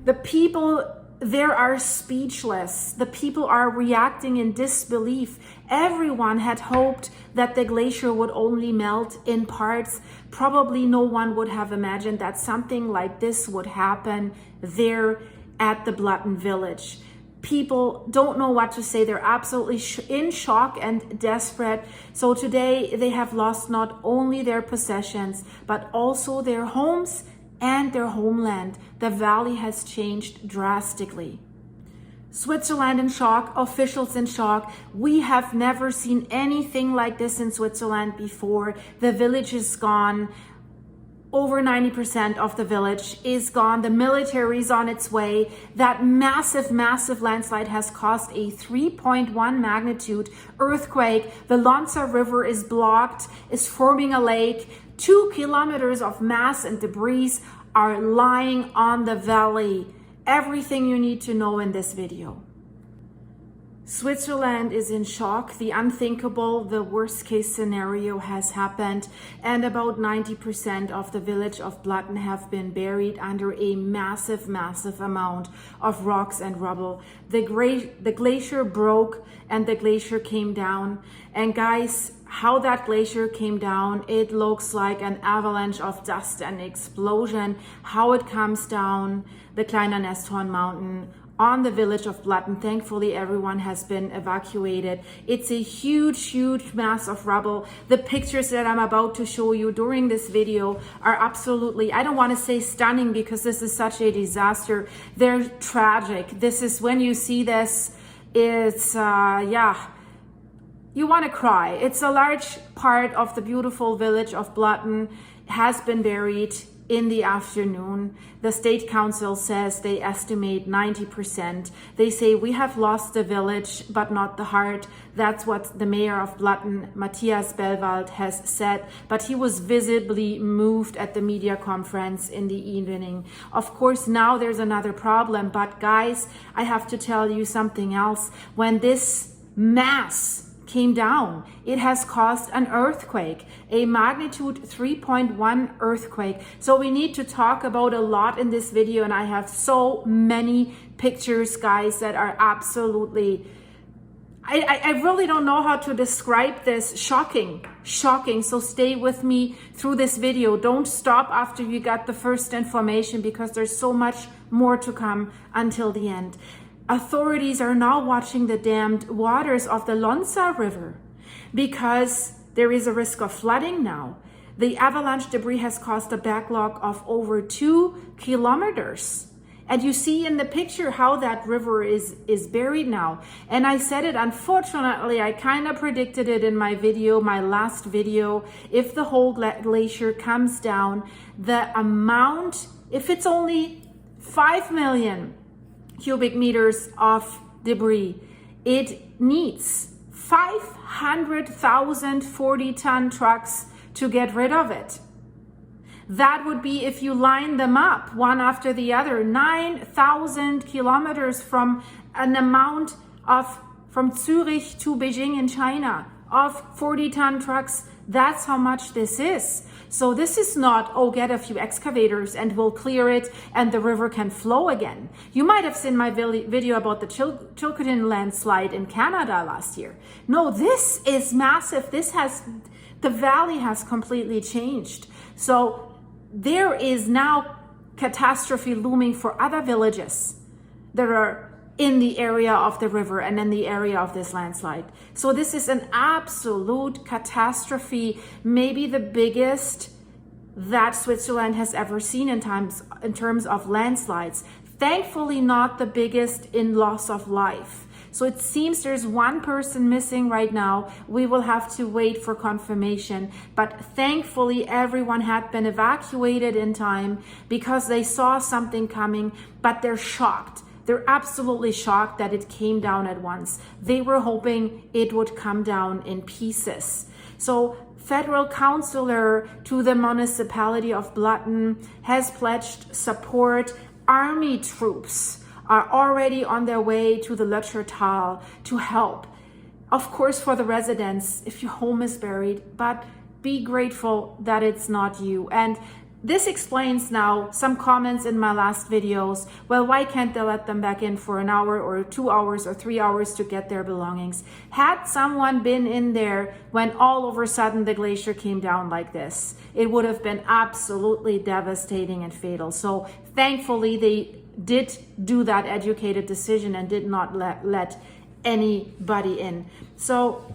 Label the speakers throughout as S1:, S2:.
S1: the people there are speechless. The people are reacting in disbelief. Everyone had hoped that the glacier would only melt in parts. Probably no one would have imagined that something like this would happen there at the Blatten village. People don't know what to say. They're absolutely in shock and desperate. So today they have lost not only their possessions, but also their homes and their homeland. The valley has changed drastically. Switzerland in shock, officials in shock. We have never seen anything like this in Switzerland before. The village is gone. Over 90% of the village is gone. The military is on its way. That massive landslide has caused a 3.1 magnitude earthquake. The Landslide River is blocked, is forming a lake. 2 kilometers of mass and debris are lying on the valley. Everything you need to know in this video. Switzerland is in shock. The unthinkable, the worst case scenario has happened, and about 90% of the village of Blatten have been buried under a massive amount of rocks and rubble. The glacier broke and the glacier came down. And guys, how that glacier came down, it looks like an avalanche of dust and explosion. How it comes down the Kleiner Nesthorn Mountain on the village of Blatten. Thankfully, everyone has been evacuated. It's a huge mass of rubble. The pictures that I'm about to show you during this video are absolutely, I don't want to say stunning because this is such a disaster. They're tragic. This is, when you see this, it's, you want to cry. It's a large part of the beautiful village of Blatten has been buried in the afternoon. The state council says they estimate 90%. They say we have lost the village, but not the heart. That's what the mayor of Blatten, Matthias Bellwald, has said, but he was visibly moved at the media conference in the evening. Of course, now there's another problem, but guys, I have to tell you something else. When this mass came down, it has caused an earthquake, a magnitude 3.1 earthquake. So we need to talk about a lot in this video, and I have so many pictures, guys, that are absolutely, I really don't know how to describe this. Shocking. So stay with me through this video. Don't stop after you got the first information, because there's so much more to come until the end. Authorities are now watching the dammed waters of the Landslide River because there is a risk of flooding now. The avalanche debris has caused a backlog of over 2 kilometers. And you see in the picture how that river is buried now. And I said it, unfortunately, I kind of predicted it in my video, my last video. If the whole glacier comes down, the amount, if it's only 5 million cubic meters of debris, it needs 500,000 40-ton trucks to get rid of it. That would be, if you line them up one after the other, 9,000 kilometers from an amount of, from Zurich to Beijing in China, of 40-ton trucks. That's how much this is. So this is not, oh, get a few excavators and we'll clear it and the river can flow again. You might have seen my video about the Chilcotin landslide in Canada last year. No, this is massive. The valley has completely changed. So there is now catastrophe looming for other villages that are in the area of the river and in the area of this landslide. So this is an absolute catastrophe, maybe the biggest that Switzerland has ever seen in terms of landslides. Thankfully not the biggest in loss of life. So it seems there's one person missing right now. We will have to wait for confirmation. But thankfully everyone had been evacuated in time because they saw something coming, but they're shocked. They're absolutely shocked that it came down at once. They were hoping it would come down in pieces. So federal councillor to the municipality of Blatten has pledged support. Army troops are already on their way to the Lötscher Tal to help. Of course, for the residents, if your home is buried, but be grateful that it's not you. And This explains now some comments in my last videos. Well, why can't they let them back in for an hour or 2 hours or 3 hours to get their belongings? Had someone been in there when all of a sudden the glacier came down like this, it would have been absolutely devastating and fatal. So thankfully they did do that educated decision and did not let anybody in. So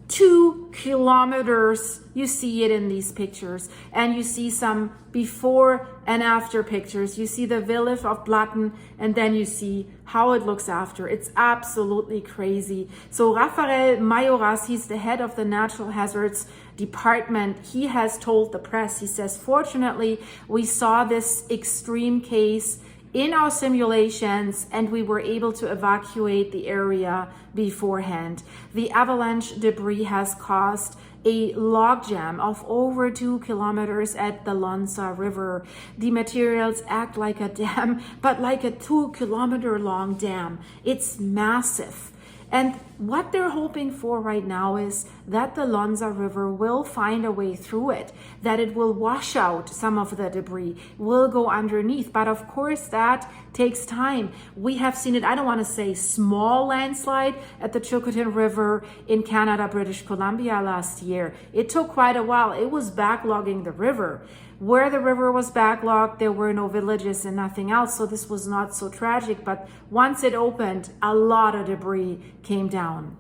S1: 2 kilometers, you see it in these pictures, and you see some before and after pictures. You see the village of Blatten, and then you see how it looks after. It's absolutely crazy. So Rafael Mayoras, he's the head of the Natural Hazards Department. He has told the press, he says, fortunately, we saw this extreme case in our simulations and we were able to evacuate the area beforehand. The avalanche debris has caused a logjam of over 2 kilometers at the Lonsa River. The materials act like a dam, but like a 2-kilometer long dam. It's massive. And what they're hoping for right now is that the Lonsa River will find a way through it, that it will wash out some of the debris, will go underneath. But of course, that takes time. We have seen it, I don't want to say small landslide at the Chilcotin River in Canada, British Columbia last year. It took quite a while. It was backlogging the river. Where the river was backlogged, there were no villages and nothing else, so this was not so tragic. But once it opened, a lot of debris came down.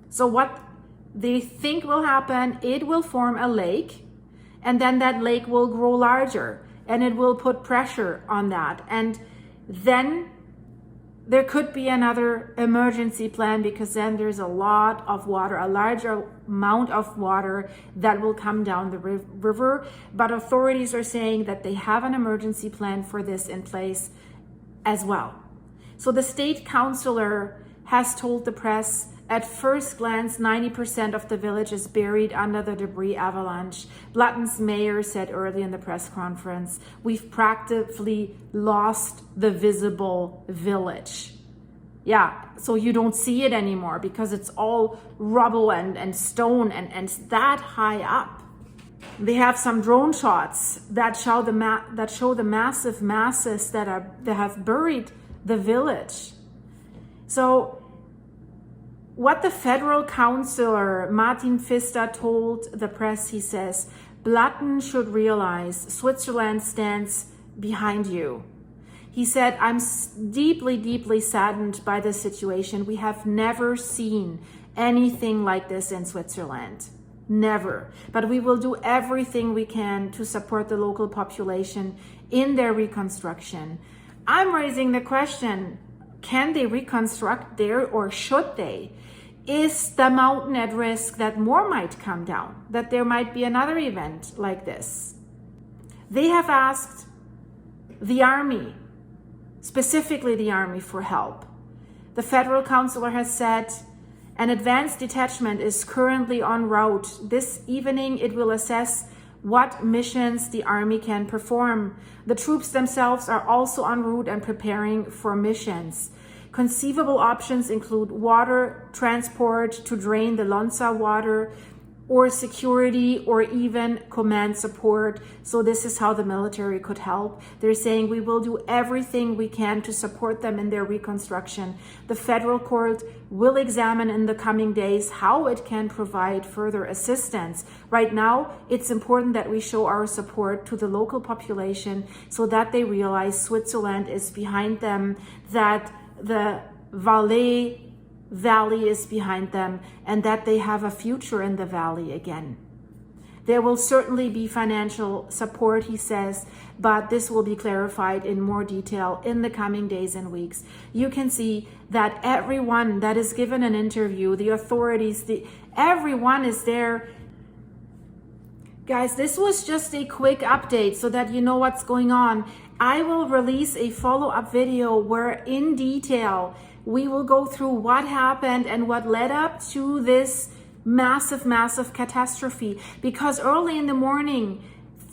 S1: So what they think will happen, it will form a lake, and then that lake will grow larger, and it will put pressure on that. And then there could be another emergency plan, because then there's a lot of water, a larger amount of water that will come down the river. But authorities are saying that they have an emergency plan for this in place as well. So the state councilor has told the press, at first glance, 90% of the village is buried under the debris avalanche. Blatten's mayor said early in the press conference, we've practically lost the visible village. Yeah, so you don't see it anymore because it's all rubble and stone and that high up. They have some drone shots that show the massive masses that have buried the village. So what the federal councilor Martin Pfister told the press, he says, Blatten should realize Switzerland stands behind you. He said, I'm deeply, deeply saddened by this situation. We have never seen anything like this in Switzerland. Never. But we will do everything we can to support the local population in their reconstruction. I'm raising the question, can they reconstruct there or should they? Is the mountain at risk that more might come down, that there might be another event like this? They have asked the army, specifically the army, for help. The federal councilor has said an advanced detachment is currently en route. This evening it will assess what missions the army can perform. The troops themselves are also en route and preparing for missions. Conceivable options include water transport to drain the Lonsa water, or security, or even command support. So this is how the military could help. They're saying we will do everything we can to support them in their reconstruction. The federal court will examine in the coming days how it can provide further assistance. Right now, it's important that we show our support to the local population so that they realize Switzerland is behind them, that the Valais Valley is behind them, and that they have a future in the valley again. There will certainly be financial support, he says, but this will be clarified in more detail in the coming days and weeks. You can see that everyone that is given an interview, the authorities, everyone is there. Guys, this was just a quick update so that you know what's going on. I will release a follow-up video where in detail we will go through what happened and what led up to this massive catastrophe. Because early in the morning,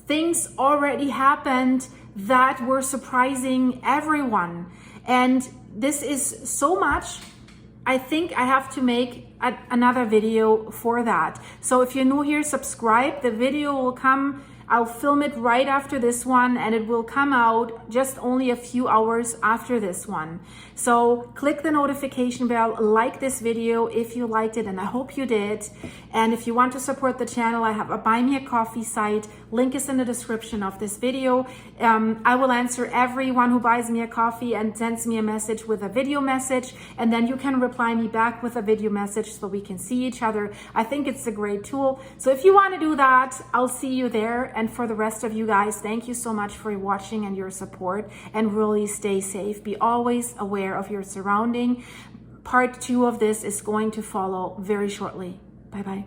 S1: things already happened that were surprising everyone. And this is so much, I think I have to make another video for that. So if you're new here, subscribe. The video will come I'll film it right after this one, and it will come out just only a few hours after this one. So click the notification bell, like this video if you liked it, and I hope you did. And if you want to support the channel, I have a Buy Me a Coffee site. Link is in the description of this video. I will answer everyone who buys me a coffee and sends me a message with a video message, and then you can reply me back with a video message so we can see each other. I think it's a great tool. So if you want to do that, I'll see you there. And for the rest of you guys, thank you so much for watching and your support, and really stay safe. Be always aware of your surrounding. Part 2 of this is going to follow very shortly. Bye bye.